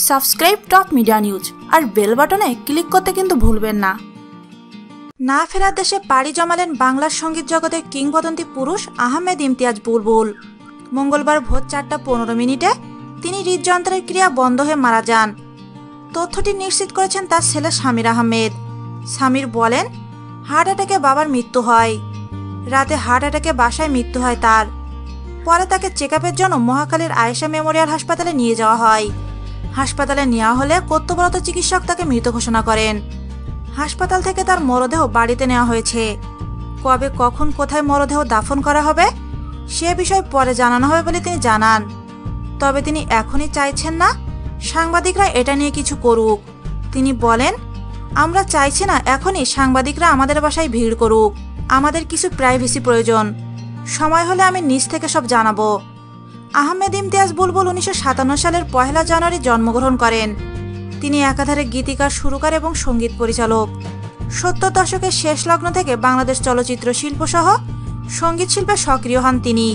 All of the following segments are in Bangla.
সাবস্ক্রাইব টপ মিডিয়া নিউজ আর বেল বাটনে ক্লিক করতে কিন্তু ভুলবেন না। না ফেরার দেশে পাড়ি জমালেন বাংলার সঙ্গীত জগতের কিংবদন্তি পুরুষ আহমেদ ইমতিয়াজ বুলবুল। মঙ্গলবার ভোর 4:15 তিনি হৃদযন্ত্রের ক্রিয়া বন্ধ হয়ে মারা যান। তথ্যটি নিশ্চিত করেছেন তার ছেলে সামির আহমেদ। সামির বলেন, হার্ট অ্যাটাকে বাবার মৃত্যু হয়। রাতে হার্ট অ্যাটাকে বাসায় মৃত্যু হয় তার। পরে তাকে চেকআপের জন্য মহাখালীর আয়েশা মেমোরিয়াল হাসপাতালে নিয়ে যাওয়া হয়। হাসপাতালে নেওয়া হলে কর্তব্যরত চিকিৎসক তাকে মৃত ঘোষণা করেন। হাসপাতাল থেকে তার মরদেহ বাড়িতে নেওয়া হয়েছে। কবে, কখন, কোথায় মরদেহ দাফন করা হবে সে বিষয়ে পরে জানানো হবে বলে তিনি জানান। তবে তিনি এখনই চাইছেন না সাংবাদিকরা এটা নিয়ে কিছু করুক। তিনি বলেন, আমরা চাইছি না এখনই সাংবাদিকরা আমাদের বাসায় ভিড় করুক। আমাদের কিছু প্রাইভেসি প্রয়োজন। সময় হলে আমি নিজ থেকে সব জানাবো। আহমেদ ইমতিয়াজ বুলবুল 1957 সালের 1 জানুয়ারি জন্মগ্রহণ করেন। তিনি একাধারে গীতিকার, সুরকার এবং সঙ্গীত পরিচালক। 70 দশকের শেষ লগ্ন থেকে বাংলাদেশ চলচ্চিত্র শিল্প সহ সঙ্গীত শিল্পে সক্রিয় হন তিনি।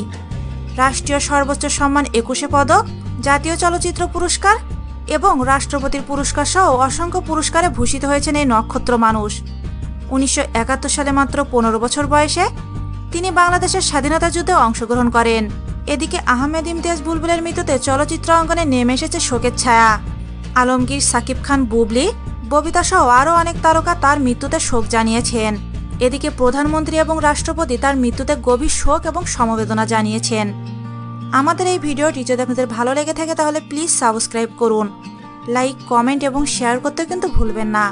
রাষ্ট্রীয় সর্বোচ্চ সম্মান 21 পদক, জাতীয় চলচ্চিত্র পুরস্কার এবং রাষ্ট্রপতির পুরস্কার সহ অসংখ্য পুরস্কারে ভূষিত হয়েছেন এই নক্ষত্র মানুষ। 1971 সালে মাত্র 15 বছর বয়সে তিনি বাংলাদেশের স্বাধীনতা যুদ্ধে অংশগ্রহণ করেন। এদিকে আহমেদ ইমতিয়াজ বুলবুলের মৃত্যুতে চলচ্চিত্র অঙ্গনে নেমে এসেছে শোকের ছায়া। আলমগীর, সাকিব খান, বুবলি, ববিতা সহ আরও অনেক তারকা তার মৃত্যুতে শোক জানিয়েছেন। এদিকে প্রধানমন্ত্রী এবং রাষ্ট্রপতি তার মৃত্যুতে গভীর শোক এবং সমবেদনা জানিয়েছেন। আমাদের এই ভিডিওটি যদি আপনাদের ভালো লেগে থাকে তাহলে প্লিজ সাবস্ক্রাইব করুন। লাইক, কমেন্ট এবং শেয়ার করতে কিন্তু ভুলবেন না।